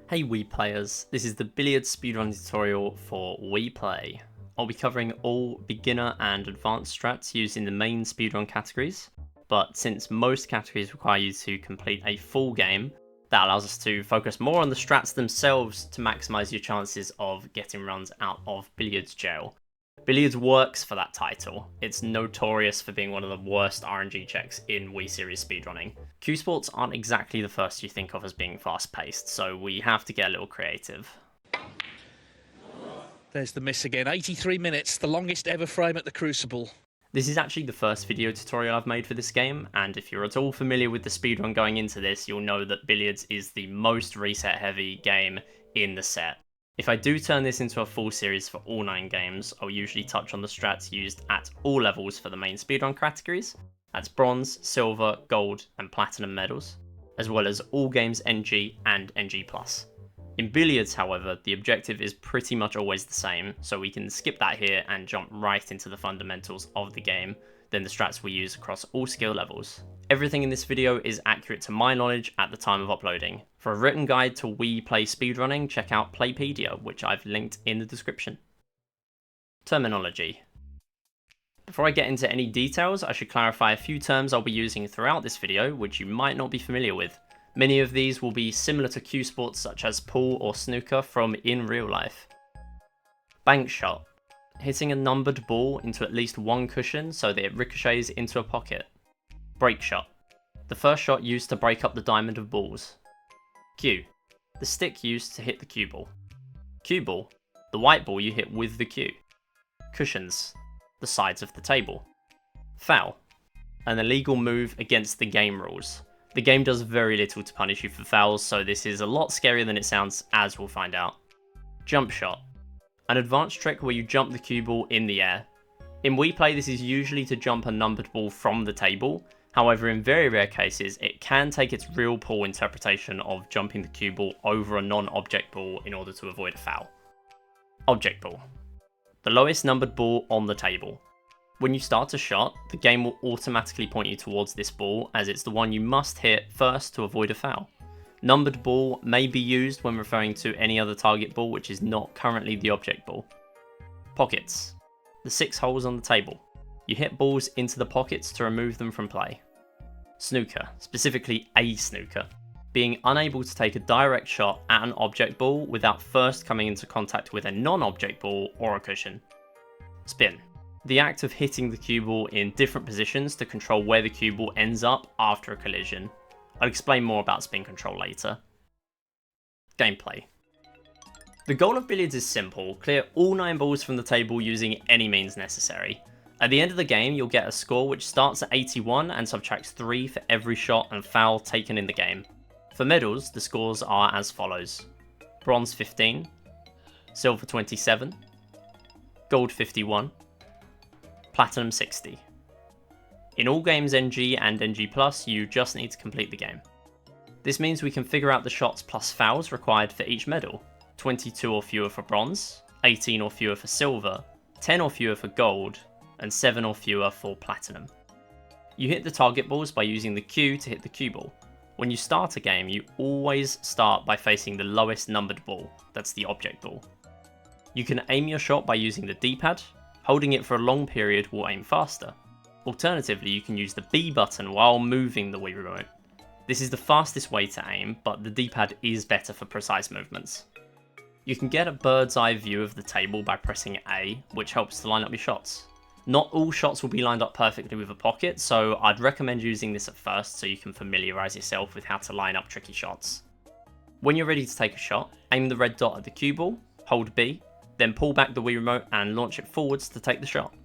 Hey Wii players, this is the Billiards speedrun tutorial for Wii Play. I'll be covering all beginner and advanced strats used in the main speedrun categories, but since most categories require you to complete a full game, that allows us to focus more on the strats themselves to maximise your chances of getting runs out of Billiards jail. Billiards works for that title. It's notorious for being one of the worst RNG checks in Wii Series speedrunning. Q Sports aren't exactly the first you think of as being fast paced, so we have to get a little creative. There's the miss again. 83 minutes, the longest ever frame at the Crucible. This is actually the first video tutorial I've made for this game, and if you're at all familiar with the speedrun going into this, you'll know that Billiards is the most reset heavy game in the set. If I do turn this into a full series for all 9 games, I'll usually touch on the strats used at all levels for the main speedrun categories. That's bronze, silver, gold, and platinum medals, as well as all games NG and NG+. In Billiards, however, the objective is pretty much always the same, so we can skip that here and jump right into the fundamentals of the game, then the strats we use across all skill levels. Everything in this video is accurate to my knowledge at the time of uploading. For a written guide to Wii Play speedrunning, check out Playpedia, which I've linked in the description. Terminology. Before I get into any details, I should clarify a few terms I'll be using throughout this video, which you might not be familiar with. Many of these will be similar to Q sports such as pool or snooker from in real life. Bank shot. Hitting a numbered ball into at least one cushion so that it ricochets into a pocket. Break shot. The first shot used to break up the diamond of balls. Cue. The stick used to hit the cue ball. Cue ball. The white ball you hit with the cue. Cushions. The sides of the table. Foul. An illegal move against the game rules. The game does very little to punish you for fouls, so this is a lot scarier than it sounds, as we'll find out. Jump shot. An advanced trick where you jump the cue ball in the air. In Wii Play, this is usually to jump a numbered ball from the table. However, in very rare cases, it can take its real pool interpretation of jumping the cue ball over a non-object ball in order to avoid a foul. Object ball. The lowest numbered ball on the table. When you start a shot, the game will automatically point you towards this ball, as it's the one you must hit first to avoid a foul. Numbered ball may be used when referring to any other target ball which is not currently the object ball. Pockets. The 6 holes on the table. You hit balls into the pockets to remove them from play. Snooker, specifically a snooker. Being unable to take a direct shot at an object ball without first coming into contact with a non-object ball or a cushion. Spin. The act of hitting the cue ball in different positions to control where the cue ball ends up after a collision. I'll explain more about spin control later. Gameplay. The goal of Billiards is simple: clear all 9 balls from the table using any means necessary. At the end of the game, you'll get a score which starts at 81 and subtracts 3 for every shot and foul taken in the game. For medals, the scores are as follows: bronze 15, silver 27, gold 51, platinum 60. In all games NG and NG+, you just need to complete the game. This means we can figure out the shots plus fouls required for each medal: 22 or fewer for bronze, 18 or fewer for silver, 10 or fewer for gold, and 7 or fewer for platinum. You hit the target balls by using the cue to hit the cue ball. When you start a game, you always start by facing the lowest numbered ball, that's the object ball. You can aim your shot by using the D-pad. Holding it for a long period will aim faster. Alternatively, you can use the B button while moving the Wii remote. This is the fastest way to aim, but the D-pad is better for precise movements. You can get a bird's eye view of the table by pressing A, which helps to line up your shots. Not all shots will be lined up perfectly with a pocket, so I'd recommend using this at first so you can familiarise yourself with how to line up tricky shots. When you're ready to take a shot, aim the red dot at the cue ball, hold B, then pull back the Wii remote and launch it forwards to take the shot.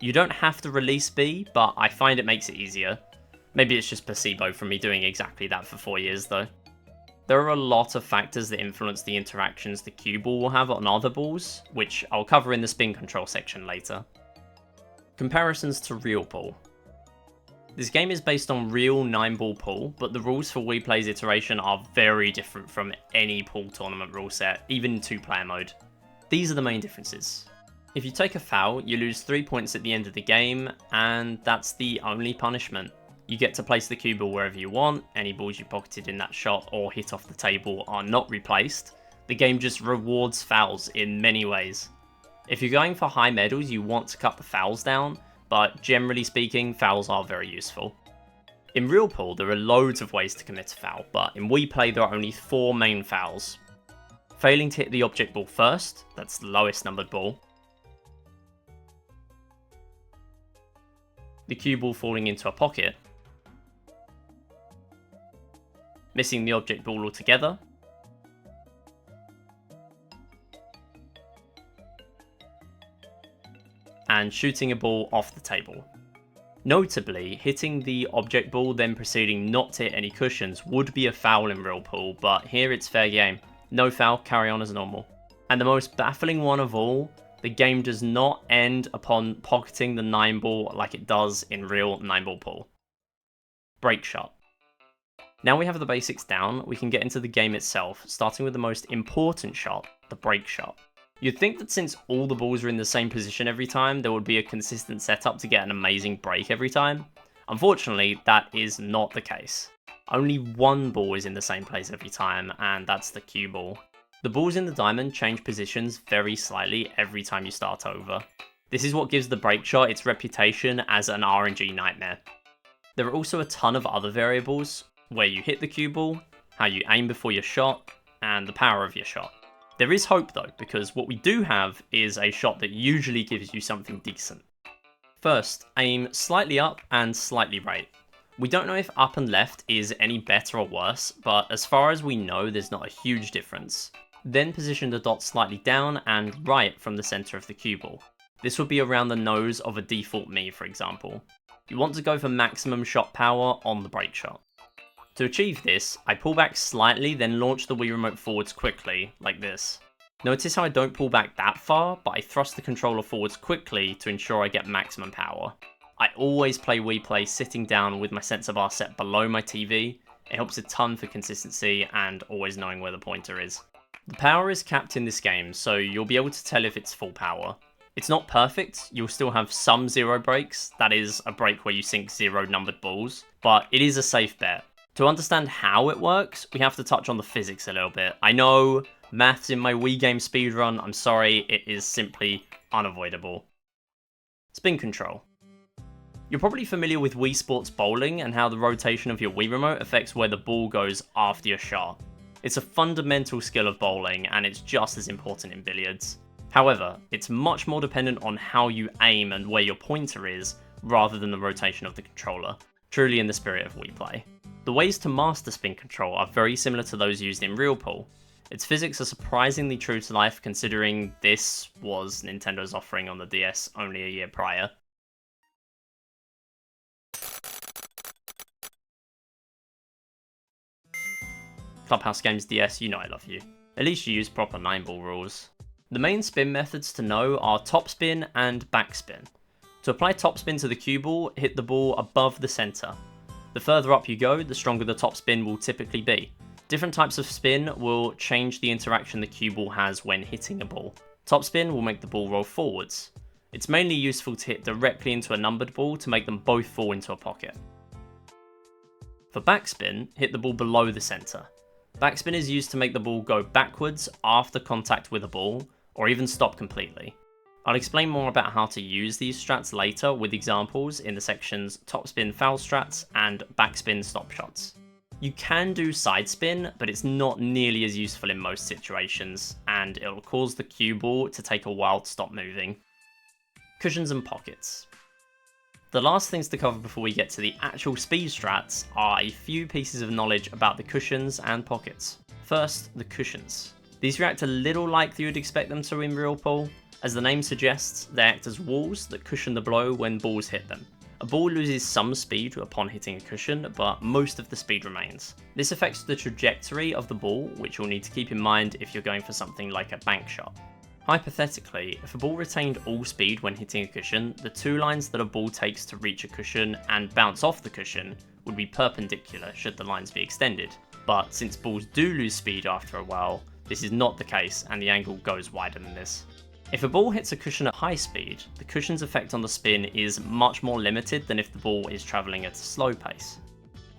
You don't have to release B, but I find it makes it easier. Maybe it's just placebo from me doing exactly that for 4 years though. There are a lot of factors that influence the interactions the cue ball will have on other balls, which I'll cover in the spin control section later. Comparisons to real pool. This game is based on real 9-ball pool, but the rules for Wii Play's iteration are very different from any pool tournament rule set, even in 2-player mode. These are the main differences. If you take a foul, you lose 3 points at the end of the game, and that's the only punishment. You get to place the cue ball wherever you want, any balls you pocketed in that shot or hit off the table are not replaced. The game just rewards fouls in many ways. If you're going for high medals, you want to cut the fouls down, but generally speaking, fouls are very useful. In real pool, there are loads of ways to commit a foul, but in Wii Play there are only 4 main fouls. Failing to hit the object ball first, that's the lowest numbered ball. The cue ball falling into a pocket. Missing the object ball altogether. And shooting a ball off the table. Notably, hitting the object ball then proceeding not to hit any cushions would be a foul in real pool, but here it's fair game. No foul, carry on as normal. And the most baffling one of all, the game does not end upon pocketing the 9 ball like it does in real 9 ball pool. Break shot. Now we have the basics down, we can get into the game itself, starting with the most important shot, the break shot. You'd think that since all the balls are in the same position every time, there would be a consistent setup to get an amazing break every time. Unfortunately, that is not the case. Only one ball is in the same place every time, and that's the cue ball. The balls in the diamond change positions very slightly every time you start over. This is what gives the break shot its reputation as an RNG nightmare. There are also a ton of other variables, where you hit the cue ball, how you aim before your shot, and the power of your shot. There is hope though, because what we do have is a shot that usually gives you something decent. First, aim slightly up and slightly right. We don't know if up and left is any better or worse, but as far as we know there's not a huge difference. Then position the dot slightly down and right from the center of the cue ball. This would be around the nose of a default Mii, for example. You want to go for maximum shot power on the break shot. To achieve this, I pull back slightly, then launch the Wii Remote forwards quickly, like this. Notice how I don't pull back that far, but I thrust the controller forwards quickly to ensure I get maximum power. I always play Wii Play sitting down with my sensor bar set below my TV. It helps a ton for consistency and always knowing where the pointer is. The power is capped in this game, so you'll be able to tell if it's full power. It's not perfect, you'll still have some zero breaks, that is a break where you sink 0 numbered balls, but it is a safe bet. To understand how it works, we have to touch on the physics a little bit. I know, maths in my Wii game speedrun, I'm sorry, it is simply unavoidable. Spin control. You're probably familiar with Wii Sports bowling and how the rotation of your Wii remote affects where the ball goes after your shot. It's a fundamental skill of bowling and it's just as important in billiards. However, it's much more dependent on how you aim and where your pointer is, rather than the rotation of the controller. Truly in the spirit of Wii Play. The ways to master spin control are very similar to those used in real pool. Its physics are surprisingly true to life considering this was Nintendo's offering on the DS only a year prior. Clubhouse Games DS, you know I love you. At least you use proper 9-ball rules. The main spin methods to know are Topspin and Backspin. To apply Topspin to the cue ball, hit the ball above the center. The further up you go, the stronger the topspin will typically be. Different types of spin will change the interaction the cue ball has when hitting a ball. Topspin will make the ball roll forwards. It's mainly useful to hit directly into a numbered ball to make them both fall into a pocket. For backspin, hit the ball below the center. Backspin is used to make the ball go backwards after contact with a ball, or even stop completely. I'll explain more about how to use these strats later with examples in the sections Topspin Foul Strats and Backspin Stop Shots. You can do side spin, but it's not nearly as useful in most situations, and it'll cause the cue ball to take a while to stop moving. Cushions and pockets. The last things to cover before we get to the actual speed strats are a few pieces of knowledge about the cushions and pockets. First, the cushions. These react a little like you would expect them to in real pool. As the name suggests, they act as walls that cushion the blow when balls hit them. A ball loses some speed upon hitting a cushion, but most of the speed remains. This affects the trajectory of the ball, which you'll need to keep in mind if you're going for something like a bank shot. Hypothetically, if a ball retained all speed when hitting a cushion, the 2 lines that a ball takes to reach a cushion and bounce off the cushion would be perpendicular should the lines be extended. But since balls do lose speed after a while, this is not the case and the angle goes wider than this. If a ball hits a cushion at high speed, the cushion's effect on the spin is much more limited than if the ball is travelling at a slow pace.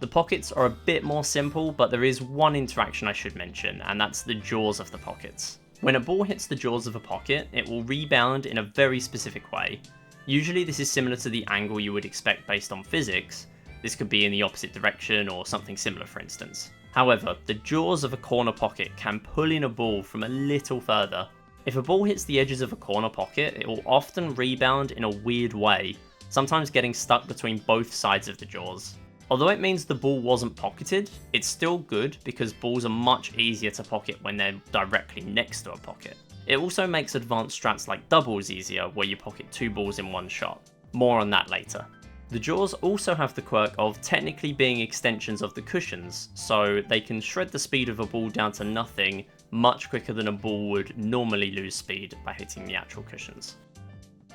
The pockets are a bit more simple, but there is one interaction I should mention, and that's the jaws of the pockets. When a ball hits the jaws of a pocket, it will rebound in a very specific way. Usually this is similar to the angle you would expect based on physics. This could be in the opposite direction or something similar, for instance. However, the jaws of a corner pocket can pull in a ball from a little further. If a ball hits the edges of a corner pocket, it will often rebound in a weird way, sometimes getting stuck between both sides of the jaws. Although it means the ball wasn't pocketed, it's still good because balls are much easier to pocket when they're directly next to a pocket. It also makes advanced strats like doubles easier, where you pocket 2 balls in one shot. More on that later. The jaws also have the quirk of technically being extensions of the cushions, so they can shred the speed of a ball down to nothing much quicker than a ball would normally lose speed by hitting the actual cushions.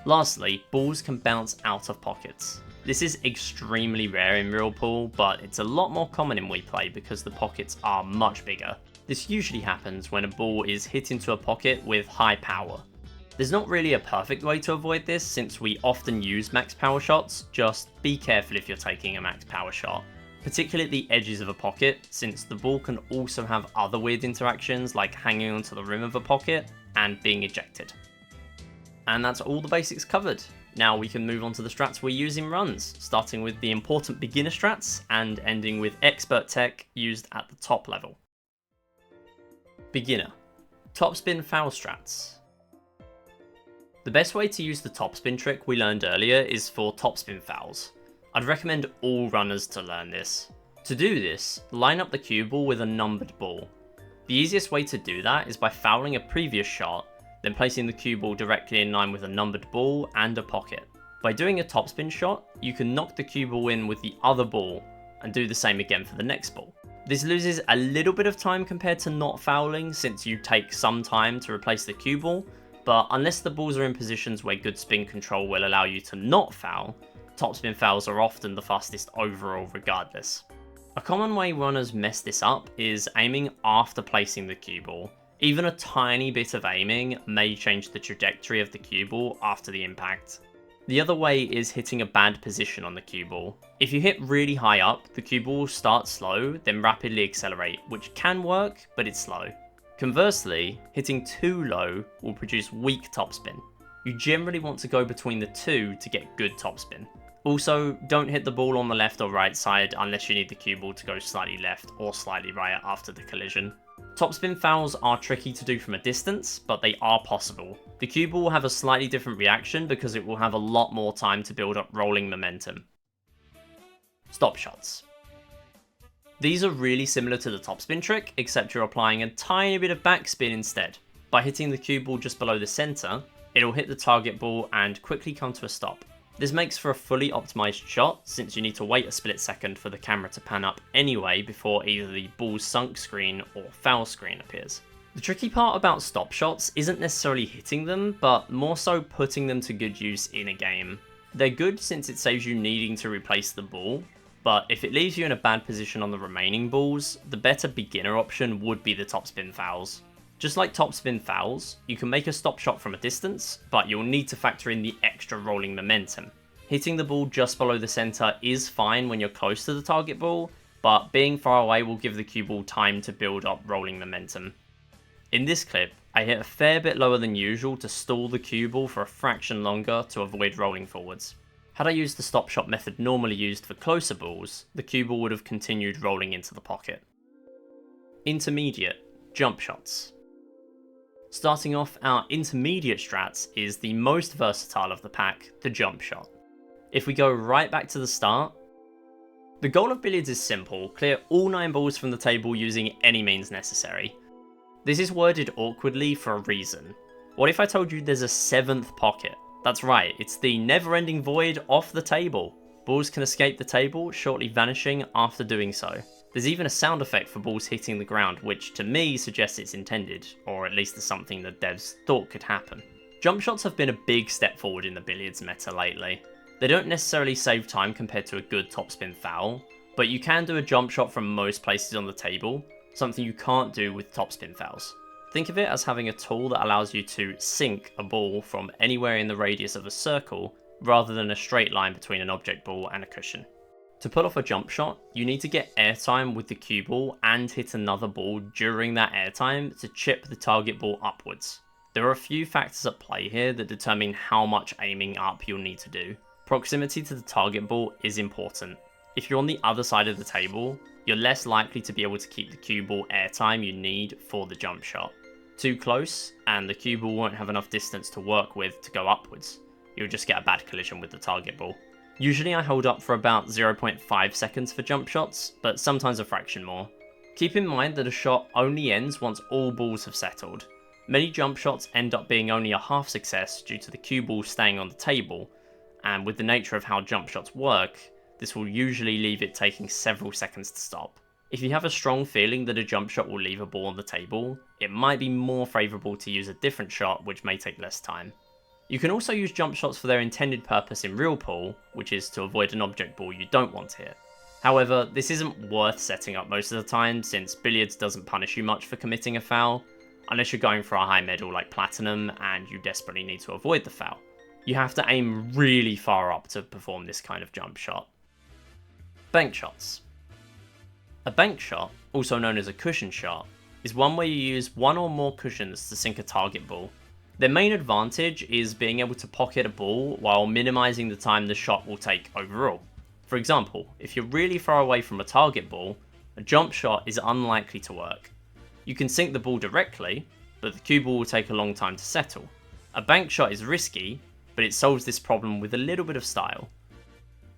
Lastly, balls can bounce out of pockets. This is extremely rare in real pool, but it's a lot more common in Wii Play because the pockets are much bigger. This usually happens when a ball is hit into a pocket with high power. There's not really a perfect way to avoid this since we often use max power shots, just be careful if you're taking a max power shot, particularly at the edges of a pocket, since the ball can also have other weird interactions like hanging onto the rim of a pocket and being ejected. And that's all the basics covered. Now we can move on to the strats we use in runs, starting with the important beginner strats and ending with expert tech used at the top level. Beginner. Topspin foul strats. The best way to use the topspin trick we learned earlier is for topspin fouls. I'd recommend all runners to learn this. To do this, line up the cue ball with a numbered ball. The easiest way to do that is by fouling a previous shot, then placing the cue ball directly in line with a numbered ball and a pocket. By doing a topspin shot, you can knock the cue ball in with the other ball and do the same again for the next ball. This loses a little bit of time compared to not fouling since you take some time to replace the cue ball, but unless the balls are in positions where good spin control will allow you to not foul, topspin fouls are often the fastest overall regardless. A common way runners mess this up is aiming after placing the cue ball. Even a tiny bit of aiming may change the trajectory of the cue ball after the impact. The other way is hitting a bad position on the cue ball. If you hit really high up, the cue ball will start slow, then rapidly accelerate, which can work, but it's slow. Conversely, hitting too low will produce weak topspin. You generally want to go between the two to get good topspin. Also, don't hit the ball on the left or right side unless you need the cue ball to go slightly left or slightly right after the collision. Topspin fouls are tricky to do from a distance, but they are possible. The cue ball will have a slightly different reaction because it will have a lot more time to build up rolling momentum. Stop shots. These are really similar to the topspin trick, except you're applying a tiny bit of backspin instead. By hitting the cue ball just below the center, it'll hit the target ball and quickly come to a stop. This makes for a fully optimized shot, since you need to wait a split second for the camera to pan up anyway before either the ball's sunk screen or foul screen appears. The tricky part about stop shots isn't necessarily hitting them, but more so putting them to good use in a game. They're good since it saves you needing to replace the ball, but if it leaves you in a bad position on the remaining balls, the better beginner option would be the topspin fouls. Just like topspin fouls, you can make a stop shot from a distance, but you'll need to factor in the extra rolling momentum. Hitting the ball just below the center is fine when you're close to the target ball, but being far away will give the cue ball time to build up rolling momentum. In this clip, I hit a fair bit lower than usual to stall the cue ball for a fraction longer to avoid rolling forwards. Had I used the stop shot method normally used for closer balls, the cue ball would have continued rolling into the pocket. Intermediate, jump shots. Starting off, our intermediate strats is the most versatile of the pack, the jump shot. If we go right back to the start, the goal of Billiards is simple: clear all 9 balls from the table using any means necessary. This is worded awkwardly for a reason. What if I told you there's a 7th pocket? That's right, it's the never-ending void off the table. Balls can escape the table, shortly vanishing after doing so. There's even a sound effect for balls hitting the ground, which to me suggests it's intended, or at least is something the devs thought could happen. Jump shots have been a big step forward in the Billiards meta lately. They don't necessarily save time compared to a good topspin foul, but you can do a jump shot from most places on the table, something you can't do with topspin fouls. Think of it as having a tool that allows you to sink a ball from anywhere in the radius of a circle, rather than a straight line between an object ball and a cushion. To pull off a jump shot, you need to get airtime with the cue ball and hit another ball during that airtime to chip the target ball upwards. There are a few factors at play here that determine how much aiming up you'll need to do. Proximity to the target ball is important. If you're on the other side of the table, you're less likely to be able to keep the cue ball airtime you need for the jump shot. Too close, and the cue ball won't have enough distance to work with to go upwards. You'll just get a bad collision with the target ball. Usually I hold up for about 0.5 seconds for jump shots, but sometimes a fraction more. Keep in mind that a shot only ends once all balls have settled. Many jump shots end up being only a half success due to the cue ball staying on the table, and with the nature of how jump shots work, this will usually leave it taking several seconds to stop. If you have a strong feeling that a jump shot will leave a ball on the table, it might be more favourable to use a different shot which may take less time. You can also use jump shots for their intended purpose in real pool, which is to avoid an object ball you don't want to hit. However, this isn't worth setting up most of the time, since Billiards doesn't punish you much for committing a foul, unless you're going for a high medal like Platinum and you desperately need to avoid the foul. You have to aim really far up to perform this kind of jump shot. Bank shots. A bank shot, also known as a cushion shot, is one where you use one or more cushions to sink a target ball. Their main advantage is being able to pocket a ball while minimizing the time the shot will take overall. For example, if you're really far away from a target ball, a jump shot is unlikely to work. You can sink the ball directly, but the cue ball will take a long time to settle. A bank shot is risky, but it solves this problem with a little bit of style.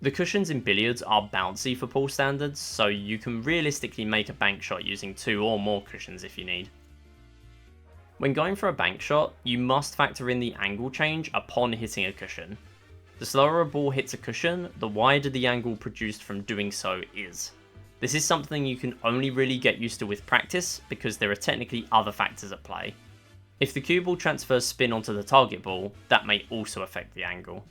The cushions in Billiards are bouncy for pool standards, so you can realistically make a bank shot using 2 or more cushions if you need. When going for a bank shot, you must factor in the angle change upon hitting a cushion. The slower a ball hits a cushion, the wider the angle produced from doing so is. This is something you can only really get used to with practice, because there are technically other factors at play. If the cue ball transfers spin onto the target ball, that may also affect the angle.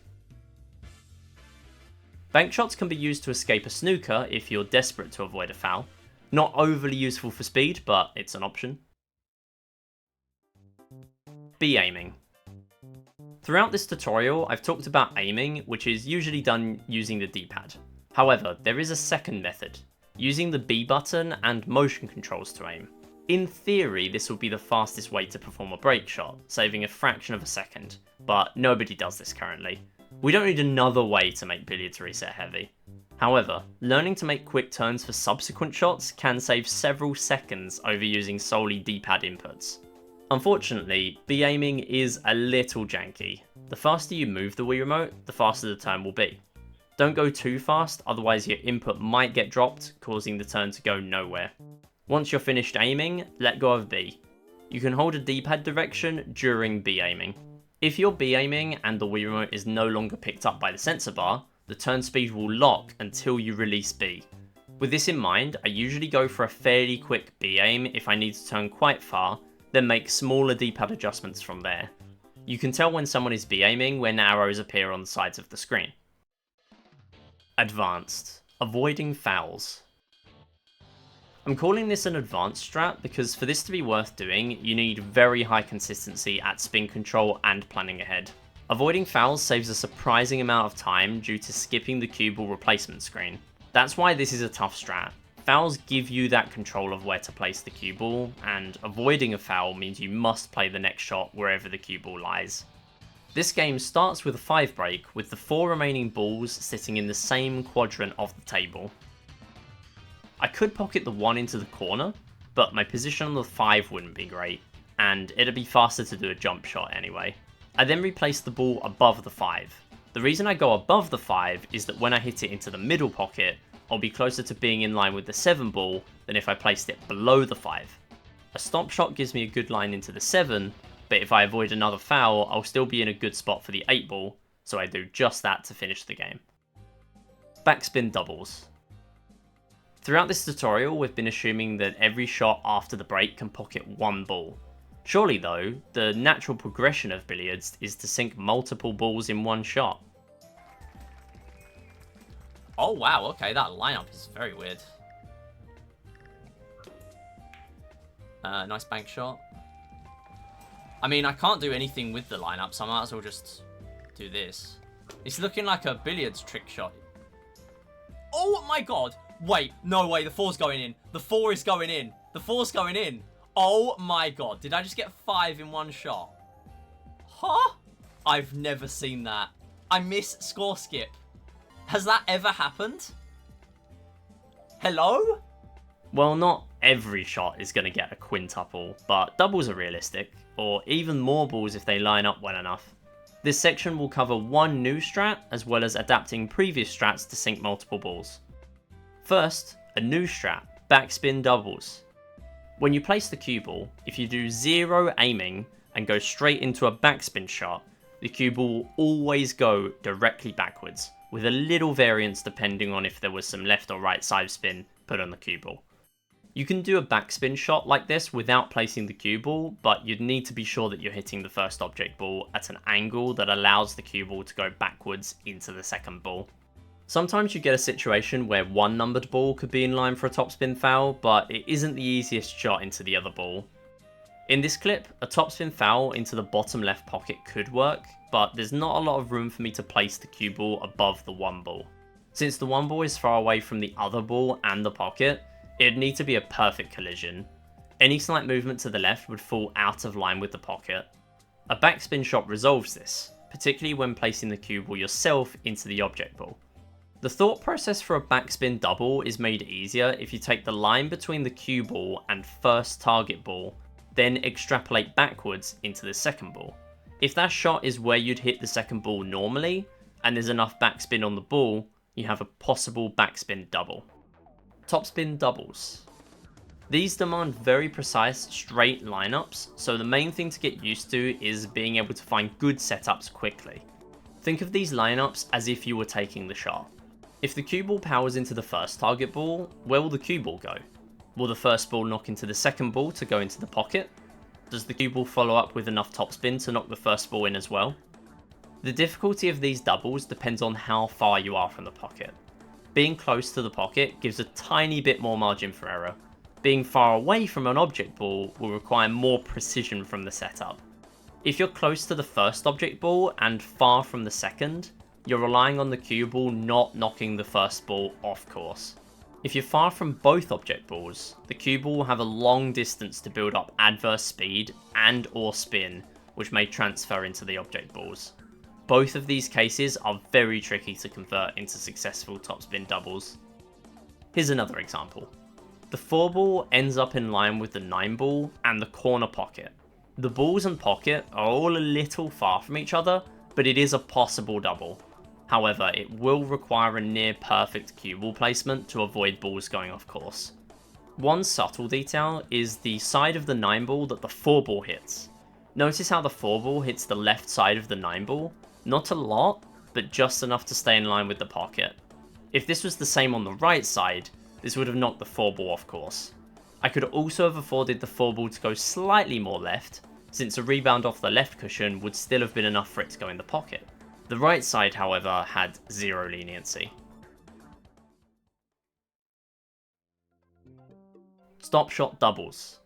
Bank shots can be used to escape a snooker if you're desperate to avoid a foul. Not overly useful for speed, but it's an option. B-aiming. Throughout this tutorial, I've talked about aiming, which is usually done using the D-pad. However, there is a second method, using the B button and motion controls to aim. In theory, this will be the fastest way to perform a break shot, saving a fraction of a second, but nobody does this currently. We don't need another way to make Billiards reset heavy. However, learning to make quick turns for subsequent shots can save several seconds over using solely D-pad inputs. Unfortunately, B-aiming is a little janky. The faster you move the Wii remote, the faster the turn will be. Don't go too fast, otherwise your input might get dropped, causing the turn to go nowhere. Once you're finished aiming, let go of B. You can hold a D-pad direction during B-aiming. If you're B-aiming and the Wii remote is no longer picked up by the sensor bar, the turn speed will lock until you release B. With this in mind, I usually go for a fairly quick B-aim if I need to turn quite far, then make smaller D-pad adjustments from there. You can tell when someone is B-aiming when arrows appear on the sides of the screen. Advanced. Avoiding fouls. I'm calling this an advanced strat because for this to be worth doing, you need very high consistency at spin control and planning ahead. Avoiding fouls saves a surprising amount of time due to skipping the cue ball replacement screen. That's why this is a tough strat. Fouls give you that control of where to place the cue ball, and avoiding a foul means you must play the next shot wherever the cue ball lies. This game starts with a 5 break, with the 4 remaining balls sitting in the same quadrant of the table. I could pocket the 1 into the corner, but my position on the 5 wouldn't be great, and it'd be faster to do a jump shot anyway. I then replace the ball above the 5. The reason I go above the 5 is that when I hit it into the middle pocket, I'll be closer to being in line with the 7 ball than if I placed it below the 5. A stop shot gives me a good line into the 7, but if I avoid another foul, I'll still be in a good spot for the 8 ball, so I do just that to finish the game. Backspin doubles. Throughout this tutorial, we've been assuming that every shot after the break can pocket 1 ball. Surely though, the natural progression of Billiards is to sink multiple balls in one shot. Oh wow, okay, that lineup is very weird. Nice bank shot. I mean, I can't do anything with the lineup, so I might as well just do this. It's looking like a billiards trick shot. Oh my god. Wait, no way. The 4's going in. The 4 is going in. The 4's going in. Oh my god. Did I just get 5 in one shot? Huh? I've never seen that. I miss score skip. Has that ever happened? Hello? Well, not every shot is going to get a quintuple, but doubles are realistic, or even more balls if they line up well enough. This section will cover one new strat, as well as adapting previous strats to sink multiple balls. First, a new strat, backspin doubles. When you place the cue ball, if you do 0 aiming and go straight into a backspin shot, the cue ball will always go directly backwards, with a little variance depending on if there was some left or right side spin put on the cue ball. You can do a backspin shot like this without placing the cue ball, but you'd need to be sure that you're hitting the first object ball at an angle that allows the cue ball to go backwards into the second ball. Sometimes you get a situation where one numbered ball could be in line for a topspin foul, but it isn't the easiest shot into the other ball. In this clip, a topspin foul into the bottom left pocket could work, but there's not a lot of room for me to place the cue ball above the one ball. Since the one ball is far away from the other ball and the pocket, it'd need to be a perfect collision. Any slight movement to the left would fall out of line with the pocket. A backspin shot resolves this, particularly when placing the cue ball yourself into the object ball. The thought process for a backspin double is made easier if you take the line between the cue ball and first target ball, then extrapolate backwards into the second ball. If that shot is where you'd hit the second ball normally, and there's enough backspin on the ball, you have a possible backspin double. Topspin doubles. These demand very precise, straight lineups, so the main thing to get used to is being able to find good setups quickly. Think of these lineups as if you were taking the shot. If the cue ball powers into the first target ball, where will the cue ball go? Will the first ball knock into the second ball to go into the pocket? Does the cue ball follow up with enough topspin to knock the first ball in as well? The difficulty of these doubles depends on how far you are from the pocket. Being close to the pocket gives a tiny bit more margin for error. Being far away from an object ball will require more precision from the setup. If you're close to the first object ball and far from the second, you're relying on the cue ball not knocking the first ball off course. If you're far from both object balls, the cue ball will have a long distance to build up adverse speed and or spin, which may transfer into the object balls. Both of these cases are very tricky to convert into successful topspin doubles. Here's another example. The 4 ball ends up in line with the 9 ball and the corner pocket. The balls and pocket are all a little far from each other, but it is a possible double. However, it will require a near perfect cue ball placement to avoid balls going off course. One subtle detail is the side of the 9 ball that the 4 ball hits. Notice how the 4 ball hits the left side of the 9 ball? Not a lot, but just enough to stay in line with the pocket. If this was the same on the right side, this would have knocked the 4 ball off course. I could also have afforded the 4 ball to go slightly more left, since a rebound off the left cushion would still have been enough for it to go in the pocket. The right side, however, had zero leniency. Stop shot doubles.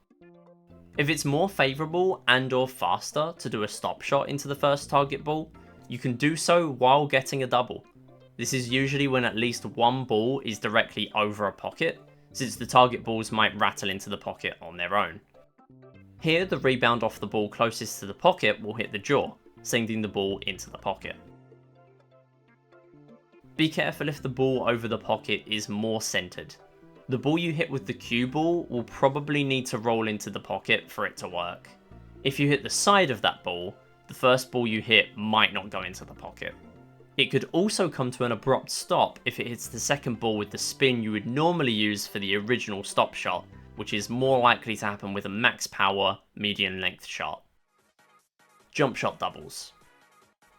If it's more favourable and or faster to do a stop shot into the first target ball, you can do so while getting a double. This is usually when at least one ball is directly over a pocket, since the target balls might rattle into the pocket on their own. Here, the rebound off the ball closest to the pocket will hit the jaw, sending the ball into the pocket. Be careful if the ball over the pocket is more centered. The ball you hit with the cue ball will probably need to roll into the pocket for it to work. If you hit the side of that ball, the first ball you hit might not go into the pocket. It could also come to an abrupt stop if it hits the second ball with the spin you would normally use for the original stop shot, which is more likely to happen with a max power, medium length shot. Jump shot doubles.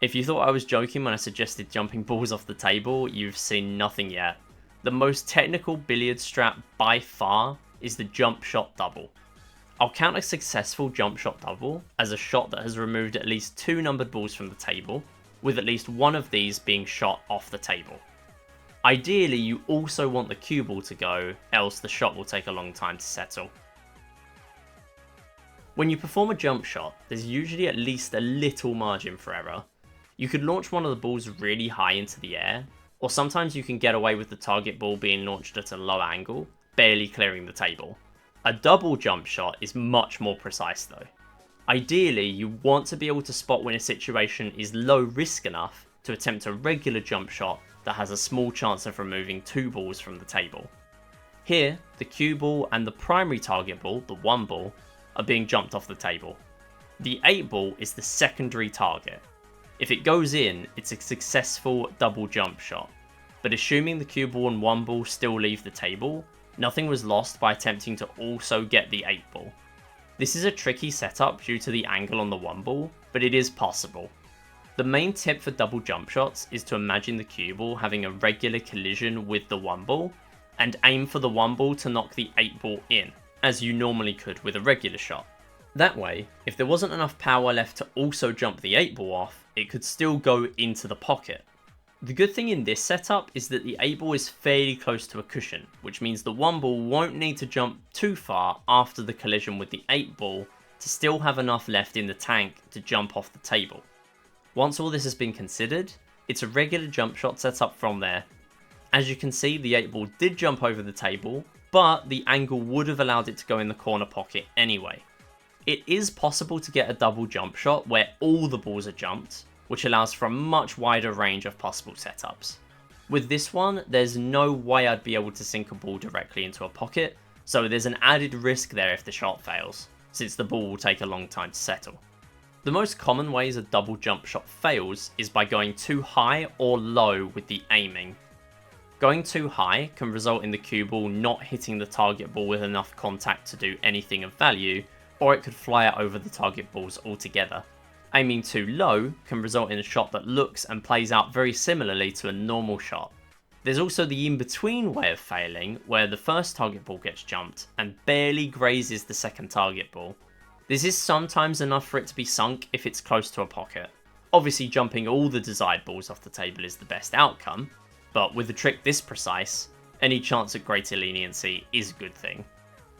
If you thought I was joking when I suggested jumping balls off the table, you've seen nothing yet. The most technical billiard strat by far is the jump shot double. I'll count a successful jump shot double as a shot that has removed at least 2 numbered balls from the table, with at least one of these being shot off the table. Ideally, you also want the cue ball to go, else the shot will take a long time to settle. When you perform a jump shot, there's usually at least a little margin for error. You could launch one of the balls really high into the air, or sometimes you can get away with the target ball being launched at a low angle, barely clearing the table. A double jump shot is much more precise though. Ideally, you want to be able to spot when a situation is low risk enough to attempt a regular jump shot that has a small chance of removing 2 balls from the table. Here, the cue ball and the primary target ball, the 1 ball, are being jumped off the table. The 8 ball is the secondary target. If it goes in, it's a successful double jump shot, but assuming the cue ball and 1 ball still leave the table, nothing was lost by attempting to also get the 8 ball. This is a tricky setup due to the angle on the 1 ball, but it is possible. The main tip for double jump shots is to imagine the cue ball having a regular collision with the 1 ball, and aim for the 1 ball to knock the 8 ball in, as you normally could with a regular shot. That way, if there wasn't enough power left to also jump the 8 ball off, it could still go into the pocket. The good thing in this setup is that the 8 ball is fairly close to a cushion, which means the 1 ball won't need to jump too far after the collision with the 8 ball to still have enough left in the tank to jump off the table. Once all this has been considered, it's a regular jump shot setup from there. As you can see, the 8 ball did jump over the table, but the angle would have allowed it to go in the corner pocket anyway. It is possible to get a double jump shot where all the balls are jumped, which allows for a much wider range of possible setups. With this one, there's no way I'd be able to sink a ball directly into a pocket, so there's an added risk there if the shot fails, since the ball will take a long time to settle. The most common ways a double jump shot fails is by going too high or low with the aiming. Going too high can result in the cue ball not hitting the target ball with enough contact to do anything of value, or it could fly over the target balls altogether. Aiming too low can result in a shot that looks and plays out very similarly to a normal shot. There's also the in-between way of failing, where the first target ball gets jumped and barely grazes the second target ball. This is sometimes enough for it to be sunk if it's close to a pocket. Obviously jumping all the desired balls off the table is the best outcome, but with a trick this precise, any chance at greater leniency is a good thing.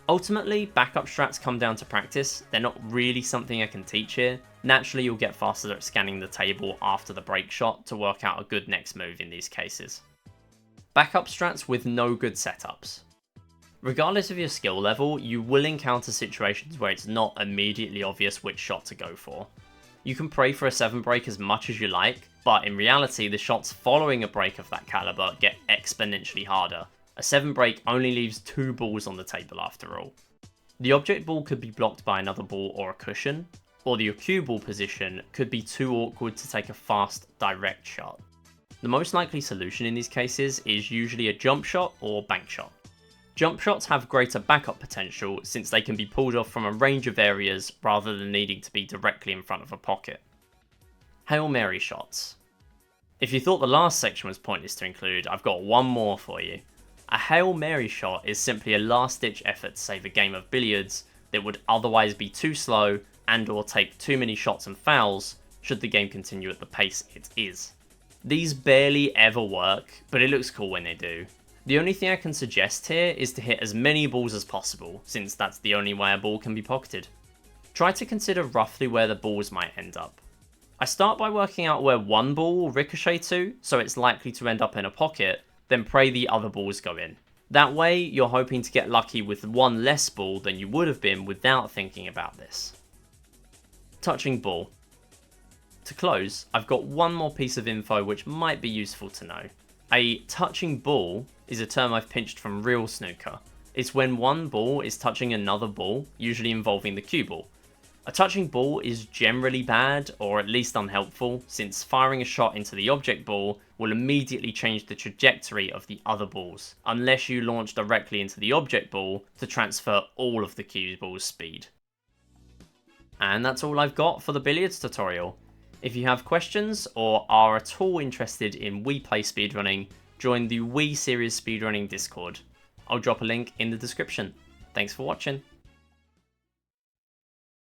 Ultimately, backup strats come down to practice. They're not really something I can teach here. Naturally, you'll get faster at scanning the table after the break shot to work out a good next move in these cases. Backup strats with no good setups. Regardless of your skill level, you will encounter situations where it's not immediately obvious which shot to go for. You can pray for a 7 break as much as you like, but in reality the shots following a break of that caliber get exponentially harder. A 7 break only leaves 2 balls on the table after all. The object ball could be blocked by another ball or a cushion, or the cue ball position could be too awkward to take a fast, direct shot. The most likely solution in these cases is usually a jump shot or bank shot. Jump shots have greater backup potential since they can be pulled off from a range of areas rather than needing to be directly in front of a pocket. Hail Mary shots. If you thought the last section was pointless to include, I've got one more for you. A Hail Mary shot is simply a last-ditch effort to save a game of billiards that would otherwise be too slow and or take too many shots and fouls should the game continue at the pace it is. These barely ever work, but it looks cool when they do. The only thing I can suggest here is to hit as many balls as possible, since that's the only way a ball can be pocketed. Try to consider roughly where the balls might end up. I start by working out where one ball will ricochet to, so it's likely to end up in a pocket, then pray the other balls go in. That way, you're hoping to get lucky with one less ball than you would have been without thinking about this. Touching ball. To close, I've got one more piece of info which might be useful to know. A touching ball is a term I've pinched from real snooker. It's when one ball is touching another ball, usually involving the cue ball. A touching ball is generally bad, or at least unhelpful, since firing a shot into the object ball will immediately change the trajectory of the other balls, unless you launch directly into the object ball to transfer all of the cue ball's speed. And that's all I've got for the billiards tutorial. If you have questions or are at all interested in Wii Play speedrunning, join the Wii Series speedrunning Discord. I'll drop a link in the description. Thanks for watching.